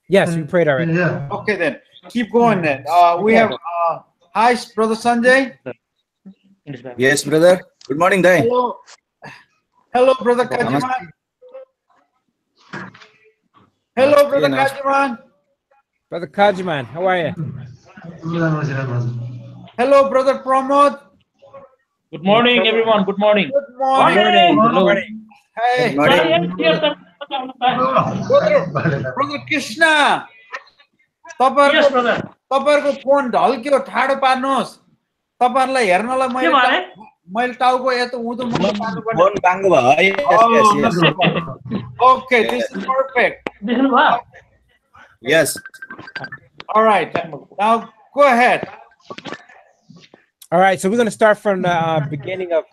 Yes, you prayed already. Yeah. Okay, then keep going. Then we have hi, brother Sanjay. Yes, brother. Good morning, Dai. Hello, hello, brother Namaste. Kajiman. Hello, Namaste, brother namaste. Kajiman. Brother Kajiman, how are you? Hello, brother Pramod. Good morning, everyone. Good morning. Good Good morning. morning. Good Hello. morning. Hey, Good morning. brother Krishna. Yes, तपाईँहरूको brother. तपाईँहरूको phone ढल्क्यो ठाडो पार्नुहोस् तपाईँहरूलाई हेर्नलाई के भने? मैले टाउको यता उँधो मुधो पार्नुपर्ने Phone bang bhai. Yes, yes, yes. Okay, this is perfect. देख्नु भयो? Yes. All right, now go ahead. All right, so we're going to start from the beginning of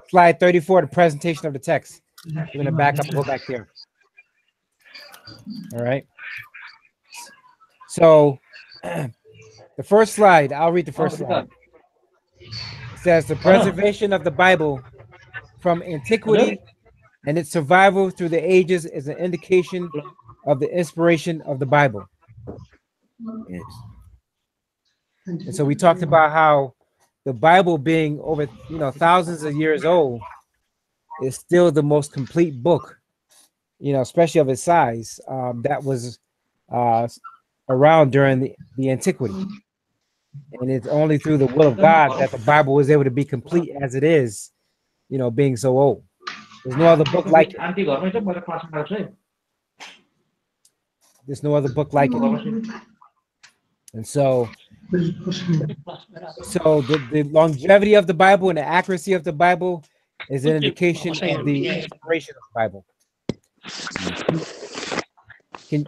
slide 34, the presentation of the text. We're going to back up and go back there. All right. So the first slide, I'll read the first slide. It says the preservation of the Bible from antiquity and its survival through the ages is an indication of the inspiration of the Bible. Yes. And so we talked about how the Bible being over, thousands of years old is still the most complete book, especially of its size, that was around during the antiquity. And it's only through the will of God that the Bible was able to be complete as it is, being so old. There's no other book like it. There's no other book like it. And so the longevity of the Bible and the accuracy of the Bible is an indication of the inspiration of the Bible. Can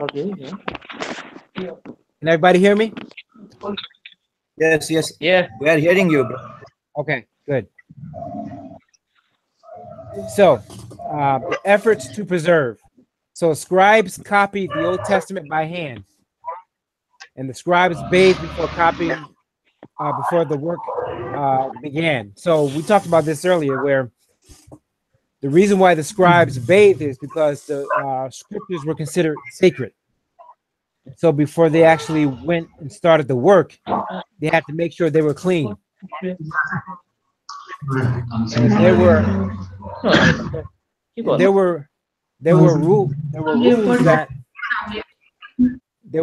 everybody hear me? Yes, yes. Yeah. We are hearing you, bro. Okay, good. So the efforts to preserve. So scribes copied the Old Testament by hand, and the scribes bathed before copying, before the work began. So we talked about this earlier, where the reason why the scribes bathed is because the scriptures were considered sacred. So before they actually went and started the work, they had to make sure they were clean. There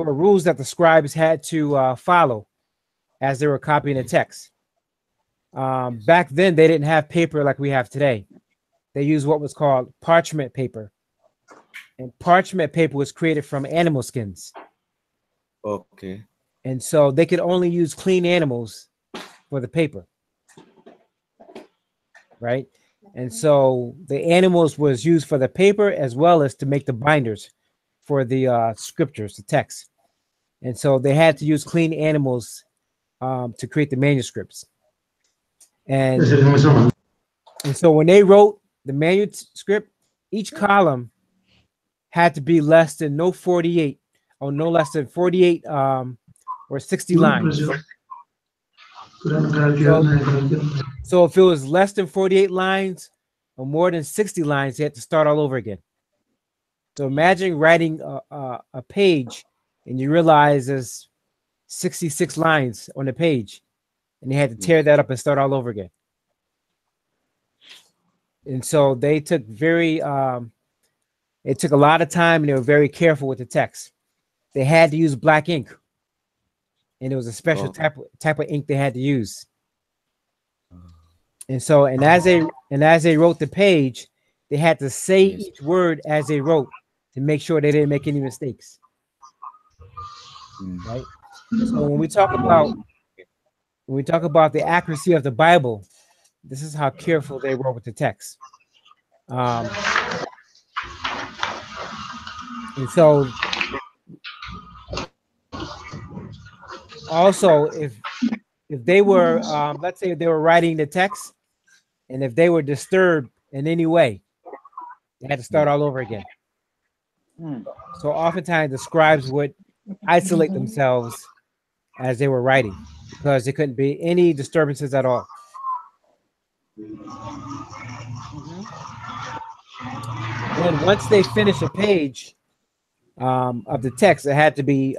were rules that the scribes had to follow as they were copying the text. Back then, they didn't have paper like we have today. They used what was called parchment paper. And parchment paper was created from animal skins. Okay. And so they could only use clean animals for the paper. Right? And so the animals was used for the paper as well as to make the binders for the scriptures, the text. And so they had to use clean animals to create the manuscripts. And so when they wrote the manuscript, each column had to be less than 48 or no less than 48 or 60 lines. So if it was less than 48 lines or more than 60 lines, they had to start all over again. So imagine writing a page and you realize there's 66 lines on the page and they had to tear that up and start all over again. And so they took it took a lot of time and they were very careful with the text. They had to use black ink, and it was a special type of ink they had to use. And so, as they wrote the page, they had to say each word as they wrote to make sure they didn't make any mistakes. Right. So when we talk about the accuracy of the Bible, this is how careful they were with the text. And so also if they were let's say they were writing the text, and if they were disturbed in any way, they had to start all over again. So oftentimes the scribes would isolate themselves as they were writing because there couldn't be any disturbances at all. Then once they finish a page, of the text, it had to be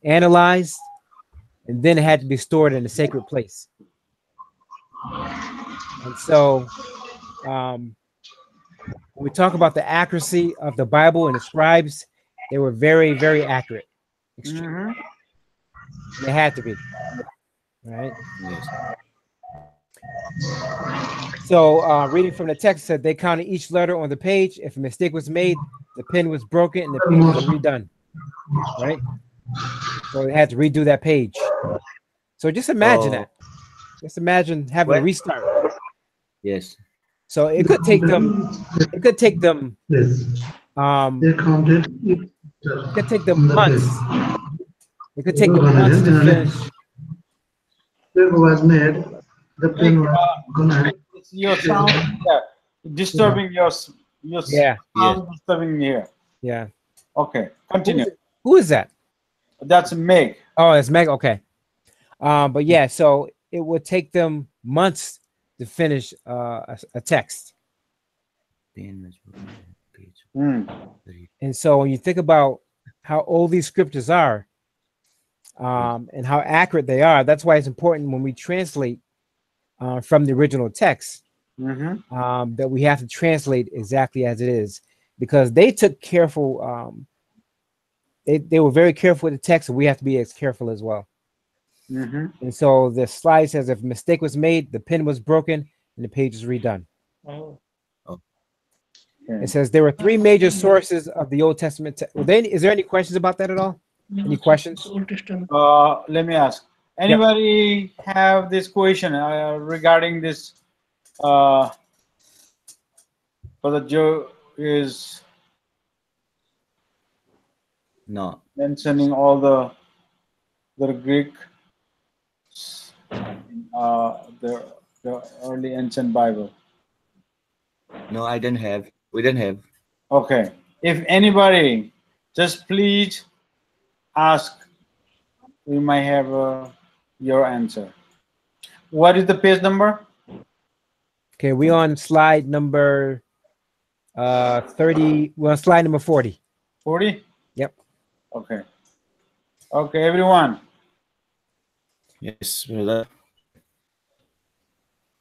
analyzed, and then it had to be stored in a sacred place. And so when we talk about the accuracy of the Bible and the scribes, they were very, very accurate. Extremely. They had to be, right? Yes. So reading from the text said they counted each letter on the page. If a mistake was made, the pen was broken and the page was redone, right? So they had to redo that page. So just imagine that. Just imagine having to What? restart. Yes. So it could take them. It could take them. Yes. They counted it. It could take them on the months. page. It could take them months to finish. Paper was made. The pen was gonna. It's your sound disturbing your Yeah. sound disturbing me here. Yeah. Okay, continue. Who is that? That's Meg. Oh, it's Meg. Okay. But yeah, so it would take them months to finish a text. Hmm. And so when you think about how old these scriptures are, and how accurate they are, that's why it's important when we translate from the original text, that we have to translate exactly as it is, because they took careful, they were very careful with the text, and we have to be as careful as well. And so the slide says if a mistake was made, the pen was broken, and the page is redone. It says there were three major sources of the Old Testament. Is there any questions about that at all? Any questions? Let me ask. Anybody have this question regarding this? Brother Joe is No. mentioning all the Greek, the early ancient Bible. No, I don't have. We don't have. Okay. If anybody, just please ask. We might have your answer. What is the page number? Okay, we on slide number 30. We're on slide number 40. 40? Yep. Okay. Okay, everyone. Yes, brother.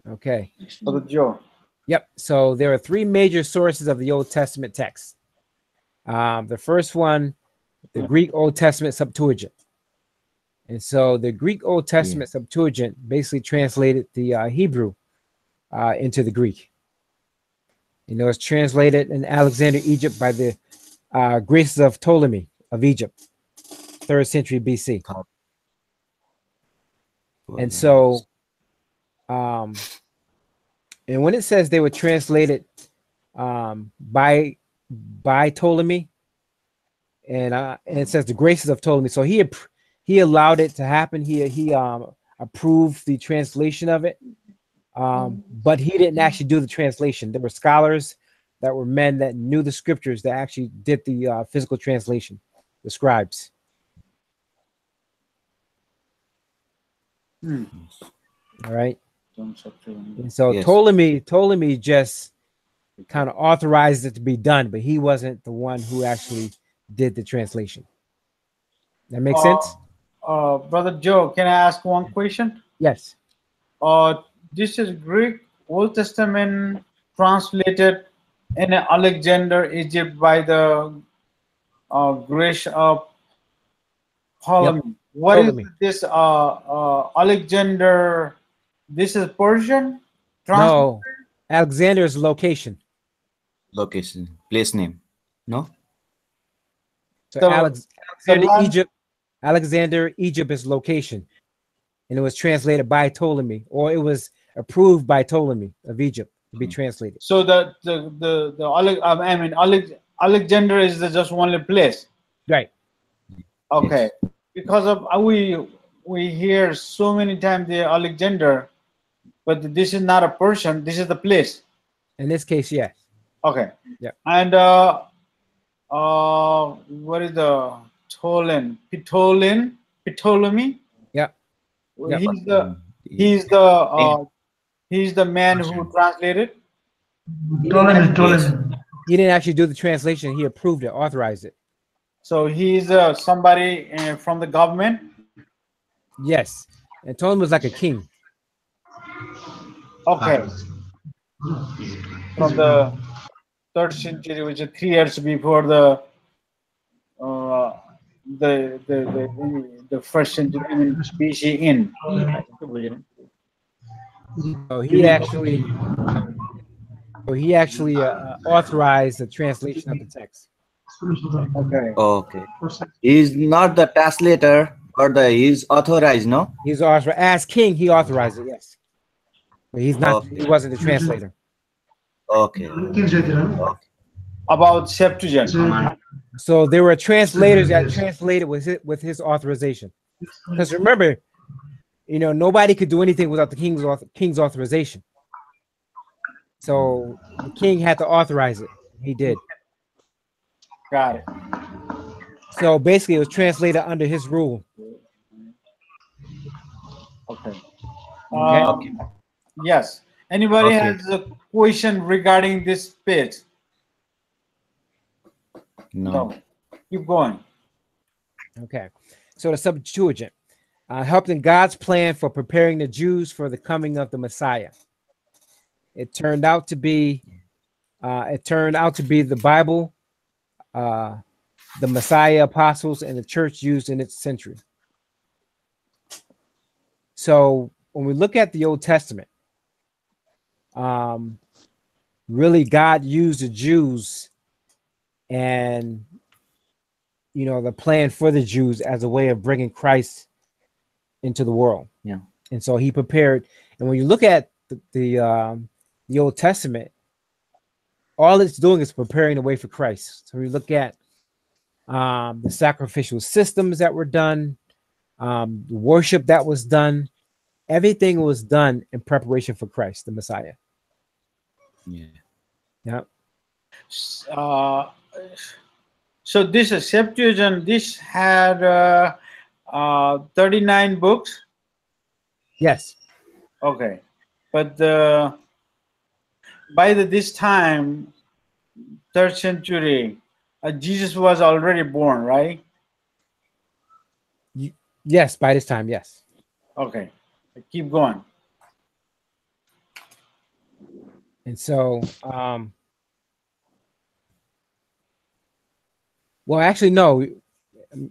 Okay. Brother Joe. Yep. So there are three major sources of the Old Testament text. The first one, the Greek Old Testament Septuagint. And so the Greek Old Testament Septuagint basically translated the Hebrew into the Greek. You know, it's translated in Alexander, Egypt by the graces of Ptolemy of Egypt, 3rd century BC. And so, and when it says they were translated by Ptolemy, and it says the graces of Ptolemy, so he allowed it to happen. He approved the translation of it, but he didn't actually do the translation. There were scholars that were men that knew the scriptures that actually did the physical translation, the scribes. All right. And so Ptolemy just kind of authorized it to be done, but he wasn't the one who actually did the translation. That makes sense? Brother Joe, can I ask one question? Yes. This is Greek Old Testament translated in Alexander, Egypt by the grace of Ptolemy. Yep. What Ptolemy. is this Alexander? This is Persian? No, Alexander's location. Location, place name. No? So, So, Alexander, Egypt is location. And it was translated by Ptolemy, or it was approved by Ptolemy of Egypt to be translated. So Alexander is just only place. Right. Okay. Because of we hear so many times the Alexander, but this is not a person, this is the place. In this case, yes. Okay. Yeah. And what is the Ptolemy? Yeah. Yep. He's the man who translated. He didn't actually do the translation. He approved it, authorized it. So he's somebody from the government. Yes. And Ptolemy was like a king. Okay, from the 3rd century, which is 3 years before uh, the 1st century, I mean BC in. So he actually authorized the translation of the text. Okay. Okay. He's not the translator or he's authorized, no? He's authorized as king. He authorized it. Yes, but he's not. Okay. He wasn't the translator. Okay. About Septuagint. So there were translators that translated with his authorization. Because remember, nobody could do anything without the king's authorization. So the king had to authorize it. He did. Got it. So basically, it was translated under his rule. Okay. Okay. Yes. Anybody Okay. has a question regarding this page? No. Keep going. Okay. So the Septuagint helped in God's plan for preparing the Jews for the coming of the Messiah. It turned out to be the Bible, the Messiah apostles, and the church used in its century. So when we look at the Old Testament, really God used the Jews and the plan for the Jews as a way of bringing Christ into the world. Yeah. And so he prepared. And when you look at the Old Testament, all it's doing is preparing the way for Christ. So we look at the sacrificial systems that were done, the worship that was done. Everything was done in preparation for Christ, the Messiah. Yeah. Yeah. So this is Septuagint. This had 39 books. Yes. Okay, but by this time, 3rd century, Jesus was already born, right? Yes. By this time, yes. Okay, keep going. And so, well, actually, no.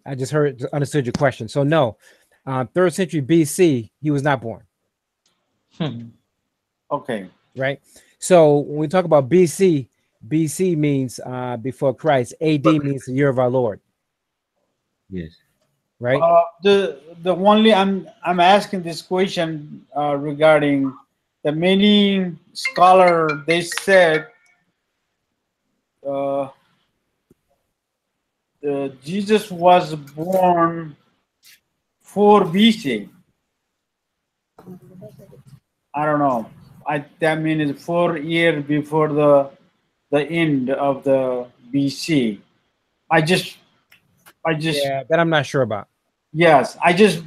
I just understood your question. So no, 3rd century BC, he was not born. Okay. Right. So when we talk about BC means before Christ. AD means the year of our Lord. Yes. Right. The only I'm asking this question regarding the many scholar, they said Jesus was born 4 BC. I don't know. That means 4 years before the end of the BC. I just Yeah, that I'm not sure about. yes, I just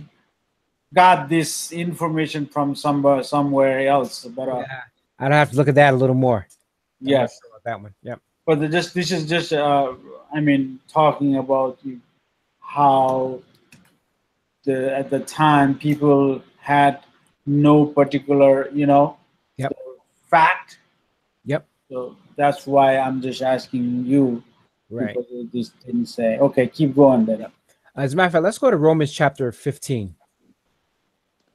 got this information from somewhere else, but I'd have to look at that a little more. I'm not yes, sure about that one. Yep. but this is just I mean, talking about how at the time people had no particular Yep. fact. Yep. So that's why I'm just asking you. Right. Because it just didn't say. Okay, keep going then. As a matter of fact, let's go to Romans chapter 15.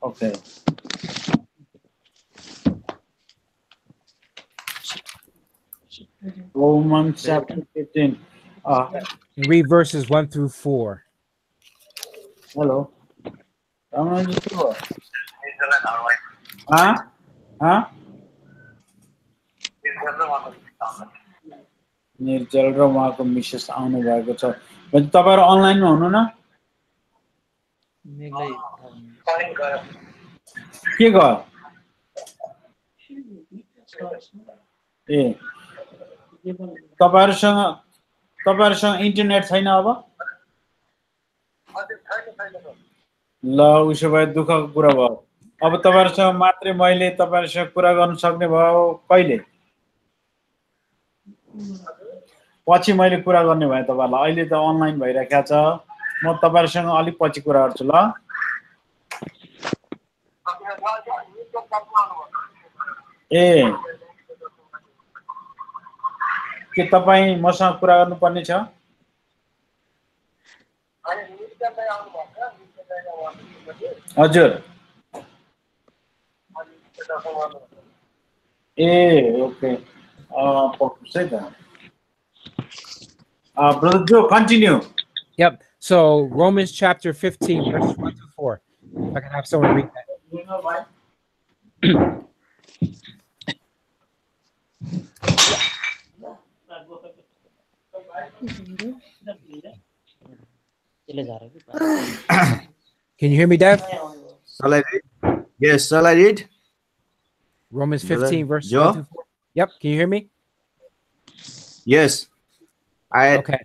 Okay. Romans chapter 15. And read verses 1 through 4. Hello. Huh? Huh? निर्जल र उहाँको Mrs आउनु भएको छ भने तपाईहरु अनलाइनमा हुनु न के गर्यो ए तपाईहरुसँग इन्टरनेट छैन अब ल उसो भए दुःखको कुरा भयो अब तपाईहरुसँग मात्रै मैले तपाईहरुसँग कुरा गर्न सक्ने भयो कहिले पछि मैले कुरा गर्ने भए तपाईहरुलाई अहिले त अनलाइन भइराखेको छ म तपाईहरुसँग अलि पछि कुरा गर्छु ल ए के तपाई मसँग कुरा गर्नुपर्ने छ हजुर ए ओके पक्कै छ brother Joe continue Yep. So Romans chapter 15, verses 1 to 4. If I can have someone read that. Can you hear me, Dev? Shall I read? Yes, shall I read? Romans Brother 15, verses Joe? 1 to 4. Yep. Can you hear me? Yes. Okay.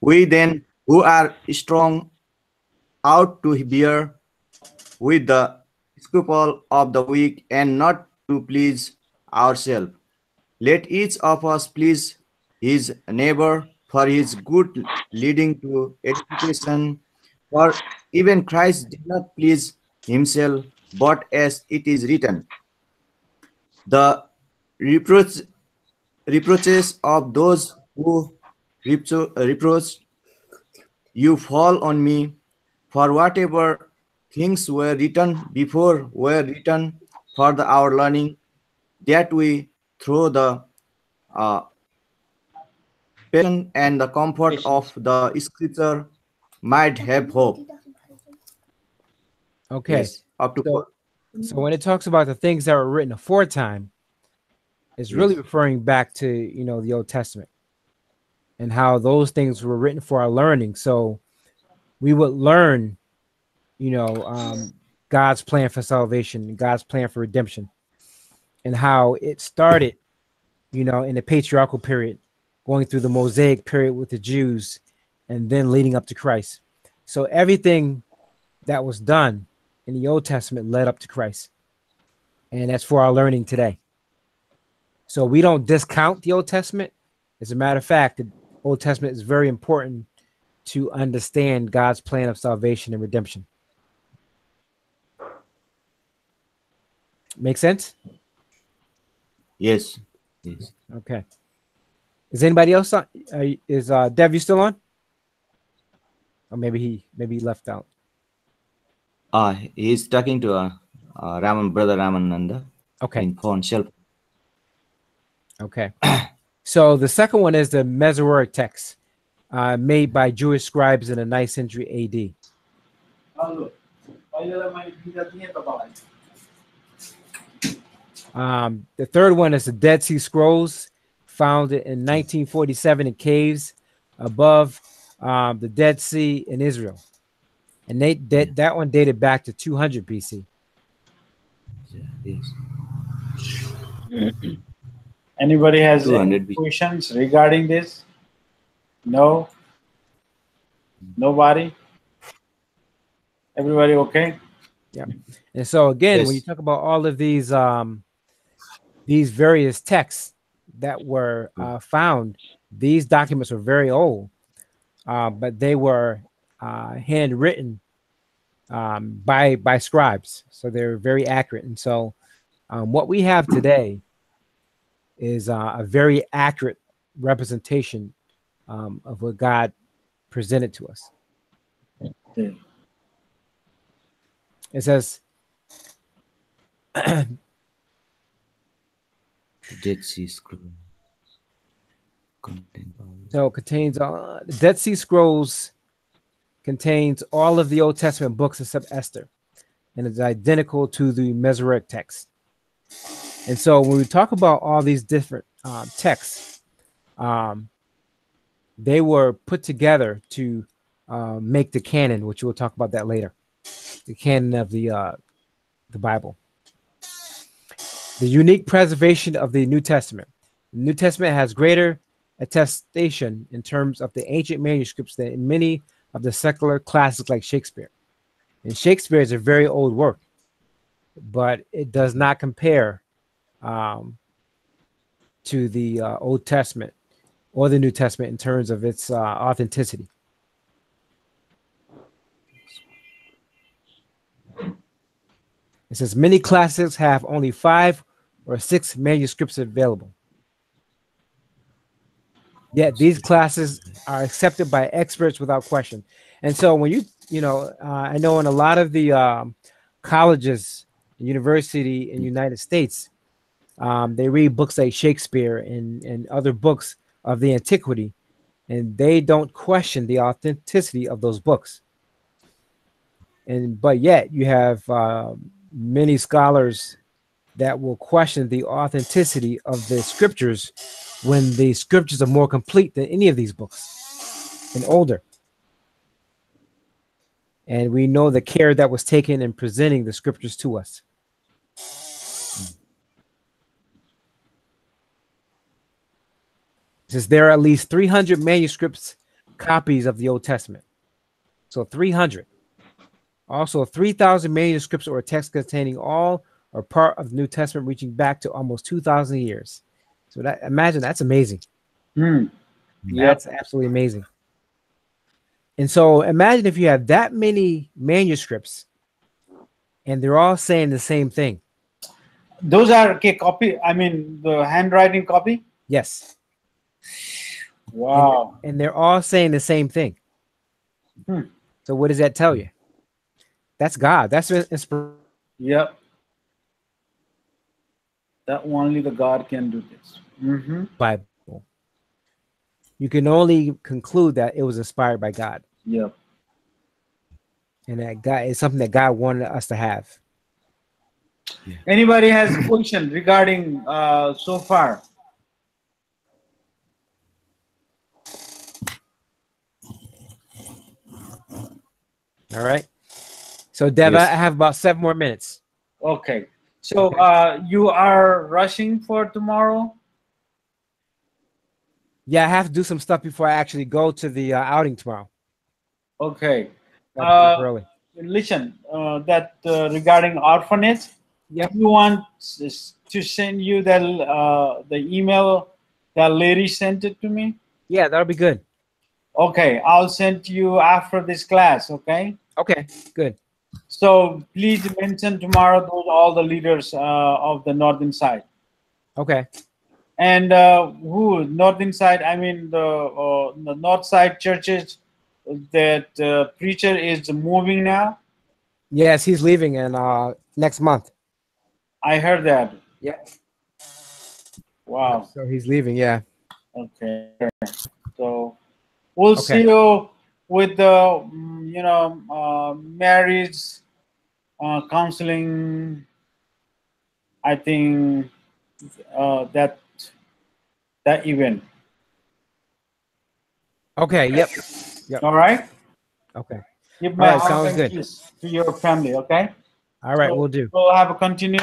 We then, who are strong, out to bear with the scruple of the weak and not to please ourselves. Let each of us please his neighbor for his good, leading to edification. For even Christ did not please himself, but as it is written, the reproaches of those who reproach you fall on me, for whatever things were written before were written for our learning, that we through the passion and the comfort of the scripture might have hope. Okay. Yes, up to So when it talks about the things that were written aforetime, it's really referring back to, the Old Testament and how those things were written for our learning. So we would learn, God's plan for salvation, God's plan for redemption, and how it started, in the patriarchal period, going through the Mosaic period with the Jews, and then leading up to Christ. So everything that was done in the Old Testament led up to Christ. And that's for our learning today. So we don't discount the Old Testament. As a matter of fact, the Old Testament is very important to understand God's plan of salvation and redemption. Make sense? yes. Yes. Okay. Is anybody else on? Is Dev, you still on? Or maybe he left out. He's talking to brother Ramananda Okay. in phone shelf. Okay. So the second one is the Masoretic text, made by Jewish scribes in the 9th century AD. The third one is the Dead Sea Scrolls, found in 1947 in caves above the Dead Sea in Israel. And that one dated back to 200 BC. Yes. Anybody has 200 any questions regarding this? No? Nobody? Everybody okay? Yeah. And so again, when you Yes. talk about all of these various texts that were found, these documents were very old, but they were handwritten by scribes, so they're very accurate. And so what we have today is a very accurate representation of what God presented to us. Okay. It says, Dead Sea Scroll. so it contains the Dead Sea Scrolls contains all of the Old Testament books except Esther, and it's identical to the Masoretic text. And so when we talk about all these different texts, they were put together to make the canon, which we'll talk about that later. The canon of the Bible. The unique preservation of the New Testament. The New Testament has greater attestation in terms of the ancient manuscripts than many of the secular classics like Shakespeare. And Shakespeare is a very old work, but it does not compare to the Old Testament or the New Testament in terms of its authenticity. It says many classics have only 5 or 6 manuscripts available. Yet these classes are accepted by experts without question. And so when I know in a lot of the colleges, university in the United States, they read books like Shakespeare and other books of the antiquity, and they don't question the authenticity of those books. But yet you have many scholars that will question the authenticity of the scriptures when the scriptures are more complete than any of these books and older. And we know the care that was taken in presenting the scriptures to us. It says there are at least 300 manuscripts copies of the Old Testament. So 300. Also 3,000 manuscripts or texts containing all or part of the New Testament reaching back to almost 2,000 years. So imagine that's amazing. That's absolutely amazing. And so imagine if you have that many manuscripts and they're all saying the same thing. Those are copy. I mean, the handwriting copy. Yes. Wow. And they're all saying the same thing. So what does that tell you? That's God. That's inspiration. Yep. That only the God can do this. Bible. You can only conclude that it was inspired by God. Yep. And that God is something that God wanted us to have. Yeah. Anybody has a question regarding so far? All right. So Dev, I have about 7 more minutes. Okay. So you are rushing for tomorrow? Yeah, I have to do some stuff before I actually go to the outing tomorrow. Okay. Early. Listen, that regarding orphanage, yep. You want to send you the email that lady sent it to me? Yeah, that'll be good. Okay, I'll send you after this class, okay? Okay, good. So please mention tomorrow all the leaders of the northern side. Okay. And who northern side? I mean the north side churches. That preacher is moving now. Yes, he's leaving in next month. I heard that. Yeah. Wow. So he's leaving. Yeah. Okay. So we'll see you with the marriage counseling. I think that event. Okay. Yep. All right. Okay. Give my sounds good to your family. Okay. All right, so we'll do. We'll have a continue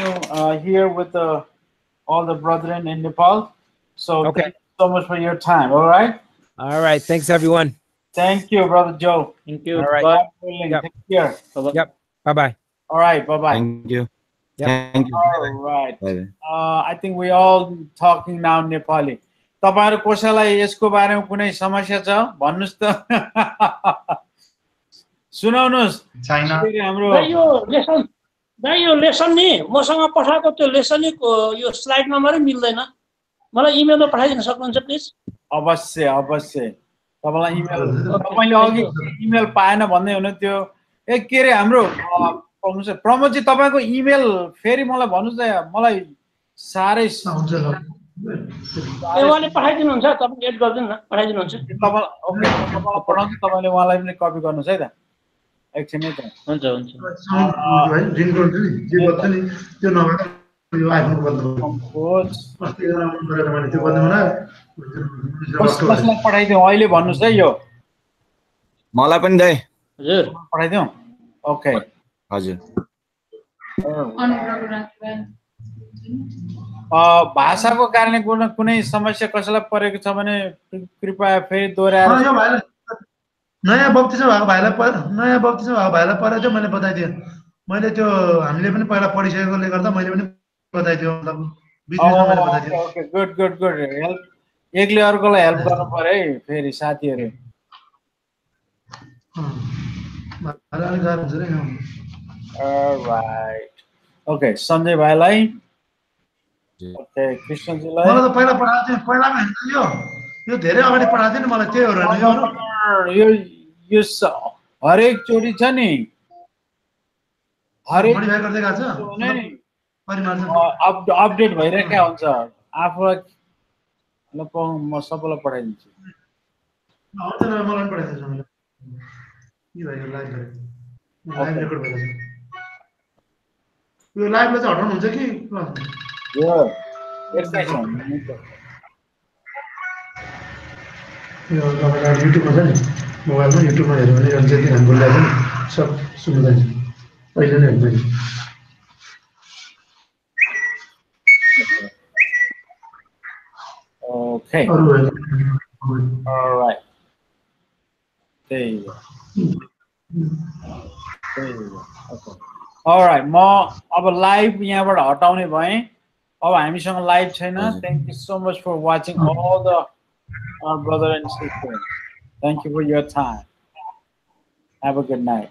here with all the brethren in Nepal. So thank you so much for your time. All right. All right. Thanks, everyone. Thank you, Brother Joe. Thank you. All right. Yep. Take care. Yep. Bye-bye. All right. Bye-bye. Thank you. Yep. Thank you. All right. Bye. I think we all talking now Nepali. तपाईहरु कसैलाई यसको बारेमा कुनै समस्या छ भन्नुस् त सुनाउनुस् China हाम्रो यो lesson नि मसँग पठाएको त्यो लेसन नि यो स्लाइड नम्बरै मिल्दैन मलाई इमेलमा पठाइदिन सक्नुहुन्छ प्लिज अवश्य तपाईलाई इमेल तपाईले अघि इमेल पाएन भन्दै हुनु त्यो के रे हाम्रो प्रमोद जी तपाईको इमेल फेरि मलाई भन्नुस् न मलाई सारै उहाँले पठाइदिनुहुन्छ तपाईँ एड गर्दिनु न पठाइदिनुहुन्छ तपाईलाई पठाउँछु तपाईले उहाँलाई पनि कपी गर्नुस् है त एकछिन है त हुन्छ त्यो नभएर यो आइफोन कसलाई पठाइदिउँ अहिले भन्नुस् है यो मलाई पनि दाइ हजुर पठाइदिउँ ओके हजुर भाषाको कारणले कुनै समस्या कसैलाई परेको छ भने कृपया फेरि दोहोऱ्याएर नयाँ बक्तिसमा भएको भाइलाई परेको थियो मैले बताइदिएँ मैले त्यो हामीले पनि पहिला पढिसकेकोले गर्दा मैले पनि बताइदिएँ मतलब ओके गुड एकले अर्कोलाई हेल्प गर्नु पर्यो है फेरि साथीहरु भाइलाई अलिक गाह्रो हुन्छ रे यहाँ अलराइट ओके सञ्जय भाइलाई ओके कृष्णजीलाई मलाई त पहिला पठाएको थियो पहिलामा हेर्नु यो धेरै अगाडि पठाएको थियो नि मलाई त्यही हो र यो यो हरेक चोटी छ नि हरेक मोडिफाई गर्दै गएको छ भने नि परिमार्जन अपडेट भइरहेको हुन्छ आफूलाई ल म सबैलाई पठाइदिन्छु आउँदैन मलाई पनि पठाइदिनु मलाई के भयो लाइभ गरेको लाइभ रेकर्ड भइरहेछ यो लाइभलाई चाहिँ हटाउनु हुन्छ कि यो एकैछिन यो तपाईँलाई युट्युबमा छ नि मोबाइलमा युट्युबमा हेऱ्यो भने यो जति हामी बोलिरहेको छ नि सब सुन्नु जान्छ अहिले नै हेर्नु मैले Okay. अरू होइन All right. There you go. There you go. Okay. All right. म अब लाइभ यहाँबाट हटाउने भएँ अब हामीसँग लाइभ छैन thank you so much for watching all the our brother and sister. Thank you for your time. Have a good night.